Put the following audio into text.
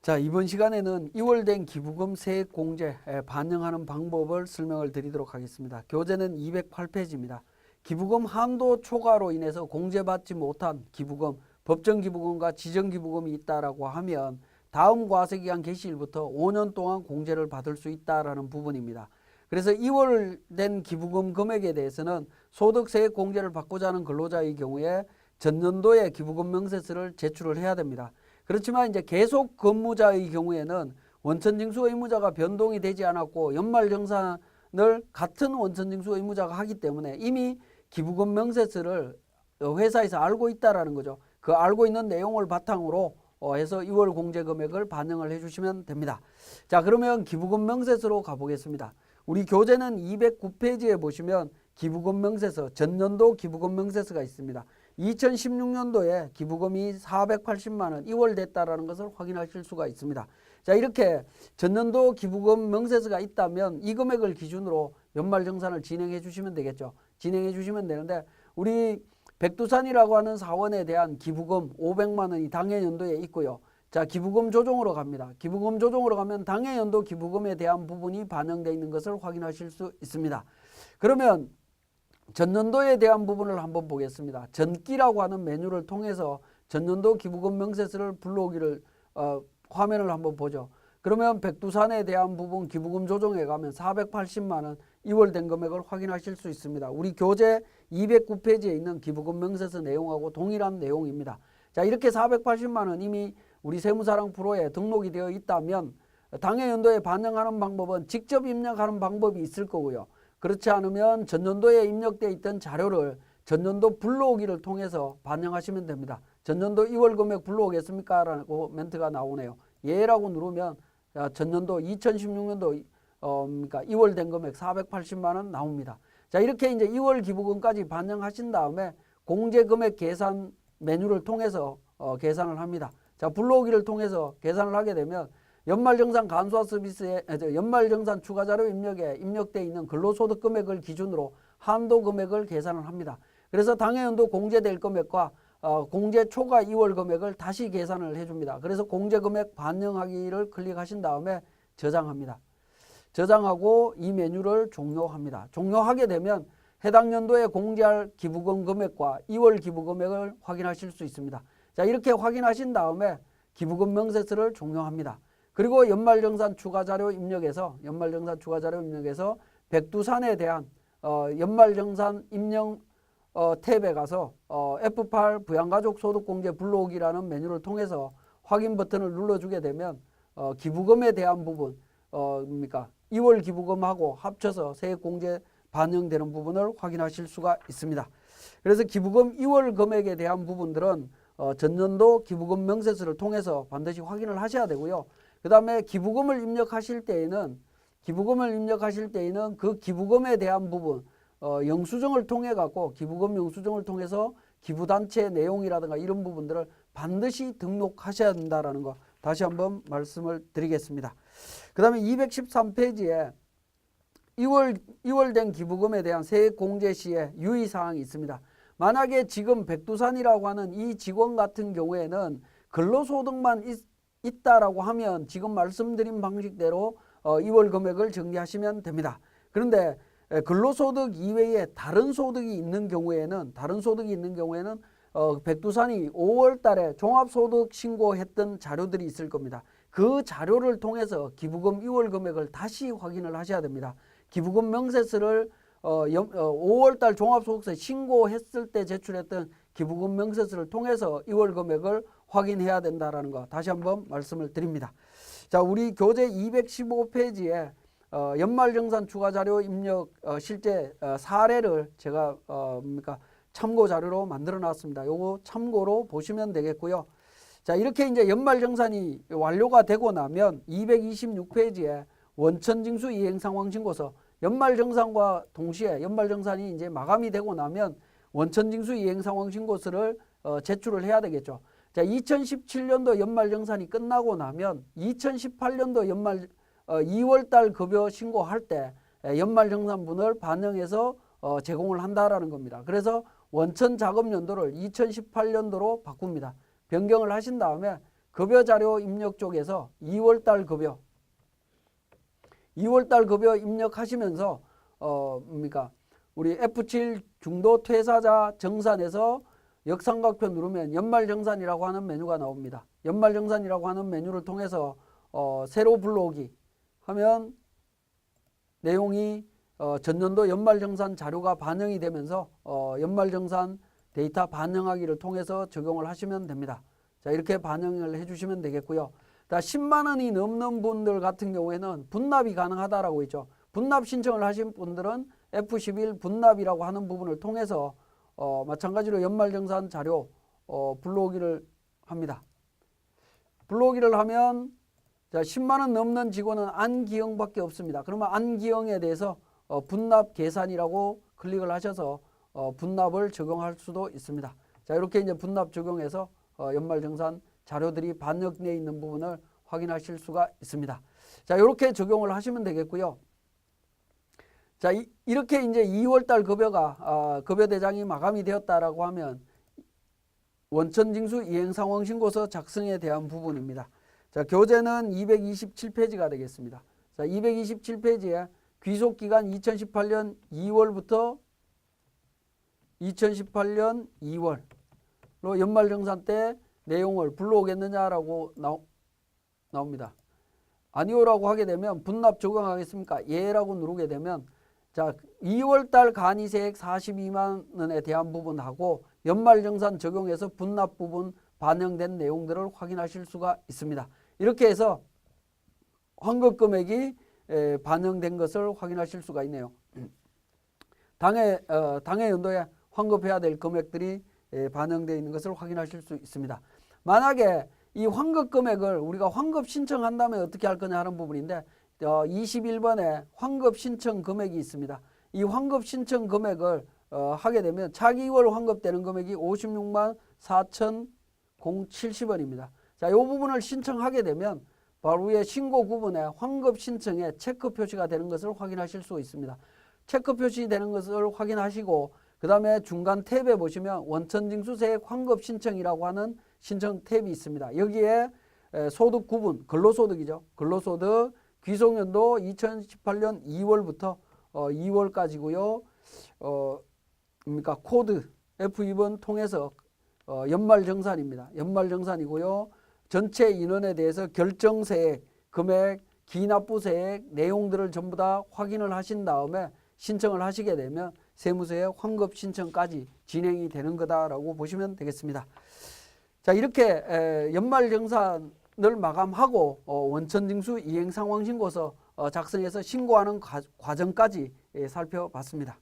자, 이번 시간에는 2월 된 기부금 세액 공제에 반영하는 방법을 설명을 드리도록 하겠습니다. 교재는 208페이지입니다. 기부금 한도 초과로 인해서 공제받지 못한 기부금, 법정 기부금과 지정 기부금이 있다라고 하면 다음 과세기간 개시일부터 5년 동안 공제를 받을 수 있다라는 부분입니다. 그래서 2월 된 기부금 금액에 대해서는 소득세액 공제를 받고자 하는 근로자의 경우에 전년도에 기부금 명세서를 제출을 해야 됩니다. 그렇지만 이제 계속 근무자의 경우에는 원천징수 의무자가 변동이 되지 않았고 연말정산을 같은 원천징수 의무자가 하기 때문에 이미 기부금 명세서를 회사에서 알고 있다라는 거죠. 그 알고 있는 내용을 바탕으로 해서 2월 공제 금액을 반영을 해주시면 됩니다. 자, 그러면 기부금 명세서로 가보겠습니다. 우리 교재는 209페이지에 보시면 기부금 명세서, 전년도 기부금 명세서가 있습니다. 2016년도에 기부금이 480만 원 2월 됐다라는 것을 확인하실 수가 있습니다. 자, 이렇게 전년도 기부금 명세서가 있다면 이 금액을 기준으로 연말정산을 진행해 주시면 되겠죠. 진행해 주시면 되는데 우리 백두산이라고 하는 사원에 대한 기부금 500만 원이 당해 연도에 있고요. 자, 기부금 조정으로 갑니다. 기부금 조정으로 가면 당해 연도 기부금에 대한 부분이 반영되어 있는 것을 확인하실 수 있습니다. 그러면 전년도에 대한 부분을 한번 보겠습니다. 전기라고 하는 메뉴를 통해서 전년도 기부금 명세서를 불러오기를 화면을 한번 보죠. 그러면 백두산에 대한 부분 기부금 조정에 가면 480만 원 2월 된 금액을 확인하실 수 있습니다. 우리 교재 209페이지에 있는 기부금 명세서 내용하고 동일한 내용입니다. 자, 이렇게 480만 원 이미 우리 세무사랑 프로에 등록이 되어 있다면 당해 연도에 반영하는 방법은 직접 입력하는 방법이 있을 거고요. 그렇지 않으면 전년도에 입력되어 있던 자료를 전년도 불러오기를 통해서 반영하시면 됩니다. 전년도 2월 금액 불러오겠습니까? 라고 멘트가 나오네요. 예라고 누르면 전년도 2016년도 그러니까 2월 된 금액 480만 원 나옵니다. 자, 이렇게 이제 2월 기부금까지 반영하신 다음에 공제 금액 계산 메뉴를 통해서 계산을 합니다. 자, 불러오기를 통해서 계산을 하게 되면 연말정산 간소화 서비스에 연말정산 추가자료 입력에 입력되어 있는 근로소득 금액을 기준으로 한도 금액을 계산을 합니다. 그래서 당해연도 공제될 금액과 공제 초과 2월 금액을 다시 계산을 해줍니다. 그래서 공제 금액 반영하기를 클릭하신 다음에 저장합니다. 저장하고 이 메뉴를 종료합니다. 종료하게 되면 해당 연도에 공제할 기부금 금액과 2월 기부금 금액을 확인하실 수 있습니다. 자, 이렇게 확인하신 다음에 기부금 명세서를 종료합니다. 그리고 연말정산 추가자료 입력에서 백두산에 대한 연말정산 입력 탭에 가서 F8 부양가족 소득공제 불러오기라는 메뉴를 통해서 확인 버튼을 눌러주게 되면 기부금에 대한 부분 2월 기부금하고 합쳐서 세액공제 반영되는 부분을 확인하실 수가 있습니다. 그래서 기부금 2월 금액에 대한 부분들은 전년도 기부금 명세서를 통해서 반드시 확인을 하셔야 되고요. 그 다음에 기부금을 입력하실 때에는 그 기부금에 대한 부분 영수증을 통해 갖고 기부금 영수증을 통해서 기부단체 내용이라든가 이런 부분들을 반드시 등록하셔야 된다라는 거 다시 한번 말씀을 드리겠습니다. 그 다음에 213페이지에 2월 된 기부금에 대한 세액 공제 시에 유의사항이 있습니다. 만약에 지금 백두산이라고 하는 이 직원 같은 경우에는 근로소득만 있다라고 하면 지금 말씀드린 방식대로 2월 금액을 정리하시면 됩니다. 그런데 근로소득 이외에 다른 소득이 있는 경우에는 백두산이 5월 달에 종합소득 신고했던 자료들이 있을 겁니다. 그 자료를 통해서 기부금 2월 금액을 다시 확인을 하셔야 됩니다. 기부금 명세서를 5월 달 종합소득세 신고했을 때 제출했던 기부금 명세서를 통해서 2월 금액을 확인해야 된다는 거 다시 한번 말씀을 드립니다. 자, 우리 교재 215페이지에 연말정산 추가자료 입력 실제 사례를 제가 참고 자료로 만들어 놨습니다. 요거 참고로 보시면 되겠고요. 자, 이렇게 이제 연말정산이 완료가 되고 나면 226페이지에 원천징수 이행상황신고서 연말정산과 동시에 연말정산이 이제 마감이 되고 나면 원천징수 이행상황신고서를 제출을 해야 되겠죠. 자, 2017년도 연말정산이 끝나고 나면 2018년도 2월달 급여 신고할 때 연말정산분을 반영해서 제공을 한다라는 겁니다. 그래서 원천자금연도를 2018년도로 바꿉니다. 변경을 하신 다음에 급여 자료 입력 쪽에서 2월달 급여 입력하시면서 우리 F7 중도 퇴사자 정산에서 역삼각표 누르면 연말정산이라고 하는 메뉴가 나옵니다. 연말정산이라고 하는 메뉴를 통해서 새로 불러오기 하면 내용이 전년도 연말정산 자료가 반영이 되면서 연말정산 데이터 반영하기를 통해서 적용을 하시면 됩니다. 자, 이렇게 반영을 해주시면 되겠고요. 10만 원이 넘는 분들 같은 경우에는 분납이 가능하다라고 있죠. 분납 신청을 하신 분들은 F11 분납이라고 하는 부분을 통해서 마찬가지로 연말정산 자료 불러오기를 합니다. 불러오기를 하면 자, 10만 원 넘는 직원은 안기영밖에 없습니다. 그러면 안기영에 대해서 분납 계산이라고 클릭을 하셔서 분납을 적용할 수도 있습니다. 자, 이렇게 이제 분납 적용해서 연말정산 자료들이 반영되어 있는 부분을 확인하실 수가 있습니다. 자, 이렇게 적용을 하시면 되겠고요. 자, 이렇게 이제 2월달 급여가 급여 대장이 마감이 되었다라고 하면 원천징수 이행상황신고서 작성에 대한 부분입니다. 자, 교재는 227페이지가 되겠습니다. 자, 227페이지에 귀속기간 2018년 2월부터 2018년 2월로 연말정산 때 내용을 불러오겠느냐라고 나옵니다. 아니오라고 하게 되면 분납 적용하겠습니까? 예라고 누르게 되면 자, 2월달 간이세액 42만 원에 대한 부분하고 연말정산 적용해서 분납 부분 반영된 내용들을 확인하실 수가 있습니다. 이렇게 해서 환급금액이 반영된 것을 확인하실 수가 있네요. 당해 연도에 환급해야 될 금액들이 반영되어 있는 것을 확인하실 수 있습니다. 만약에 이 환급금액을 우리가 환급 신청한 다음에 어떻게 할 거냐 하는 부분인데 21번에 환급 신청 금액이 있습니다. 이 환급 신청 금액을 하게 되면 차기 2월 환급되는 금액이 56만 4,070원입니다. 자, 이 부분을 신청하게 되면 바로 위에 신고 구분에 환급 신청에 체크 표시가 되는 것을 확인하실 수 있습니다. 체크 표시되는 것을 확인하시고 그 다음에 중간 탭에 보시면 원천징수세액 환급 신청이라고 하는 신청 탭이 있습니다. 여기에 소득 구분, 근로소득이죠. 근로소득 귀속연도 2018년 2월부터 2월까지고요. 코드 F2번 통해서 연말정산입니다. 연말정산이고요. 전체 인원에 대해서 결정세액, 금액, 기납부세액 내용들을 전부 다 확인을 하신 다음에 신청을 하시게 되면 세무서에 환급 신청까지 진행이 되는 거다라고 보시면 되겠습니다. 자, 이렇게 연말정산을 마감하고 원천징수 이행상황신고서 작성해서 신고하는 과정까지 살펴봤습니다.